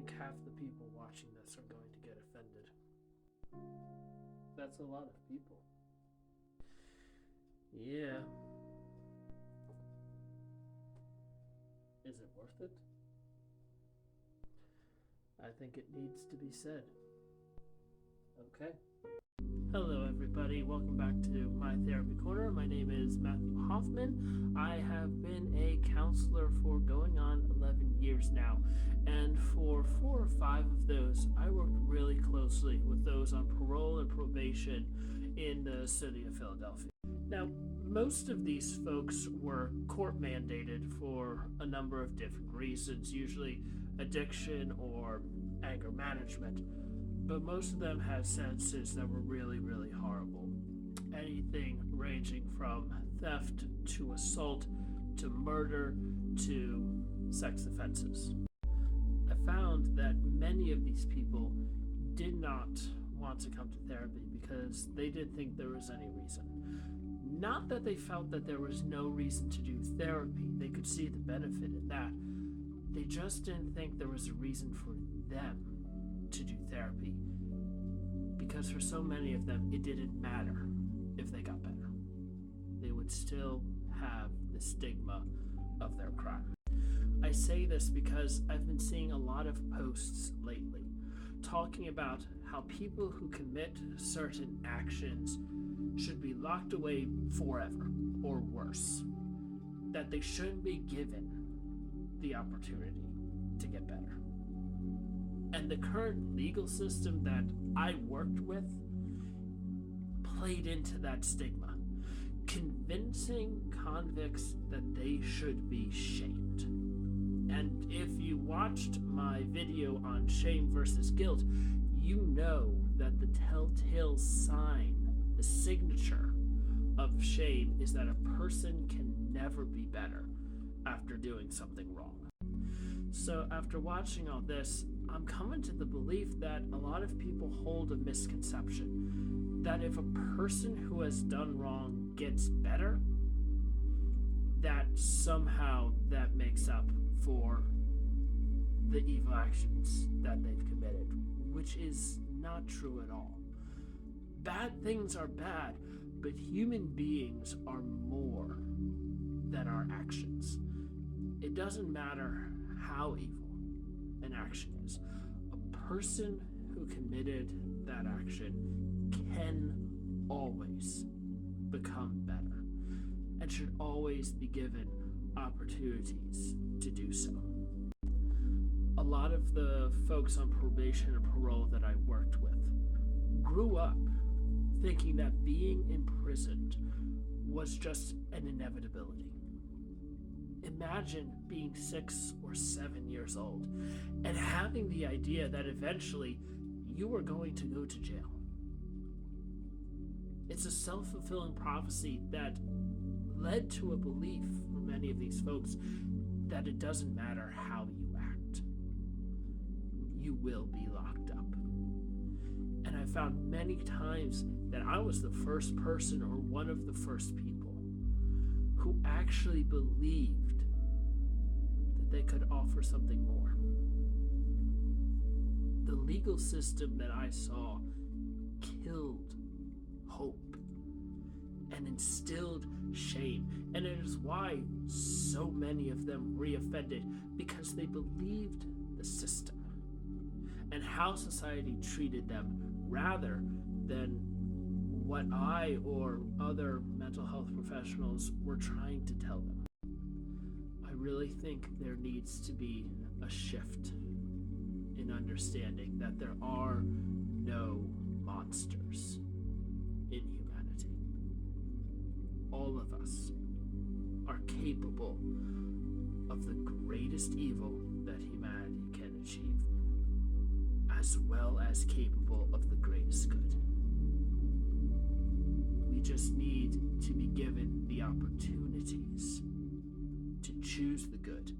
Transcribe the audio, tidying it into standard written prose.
think half the people watching this are going to get offended. That's a lot of people. Yeah. Is it worth it? I think it needs to be said. Okay. Hello everybody, welcome back to My Therapy Corner. My name is Matthew Hoffman. I have been a counselor for going on 11 years now, and for 4 or 5 of those, I worked really closely with those on parole and probation in the city of Philadelphia. Now, most of these folks were court mandated for a number of different reasons, usually addiction or anger management. But most of them had sentences that were really, really horrible. Anything ranging from theft to assault to murder to sex offenses. I found that many of these people did not want to come to therapy because they didn't think there was any reason. Not that they felt that there was no reason to do therapy. They could see the benefit in that. They just didn't think there was a reason for them to do therapy, because for so many of them it didn't matter if they got better. They would still have the stigma of their crime. I say this because I've been seeing a lot of posts lately talking about how people who commit certain actions should be locked away forever or worse, that they shouldn't be given the opportunity to get better. And the current legal system that I worked with played into that stigma, convincing convicts that they should be shamed. And if you watched my video on shame versus guilt, you know that the telltale sign, the signature of shame, is that a person can never be better after doing something wrong. So after watching all this, I'm coming to the belief that a lot of people hold a misconception that if a person who has done wrong gets better, that somehow that makes up for the evil actions that they've committed, which is not true at all. Bad things are bad, but human beings are more than our actions. It doesn't matter how evil an action is. A person who committed that action can always become better and should always be given opportunities to do so. A lot of the folks on probation and parole that I worked with grew up thinking that being imprisoned was just an inevitability. Imagine being 6 or 7 years old and having the idea that eventually you were going to go to jail. It's a self-fulfilling prophecy that led to a belief for many of these folks that it doesn't matter how you act, you will be locked up. And I found many times that I was the first person or one of the first people who actually believed that they could offer something more. The legal system that I saw killed hope and instilled shame, and it is why so many of them reoffended, because they believed the system and how society treated them rather than what I or other mental health professionals were trying to tell them. I really think there needs to be a shift in understanding that there are no monsters in humanity. All of us are capable of the greatest evil that humanity can achieve, as well as capable of the greatest good. We just need to be given the opportunities to choose the good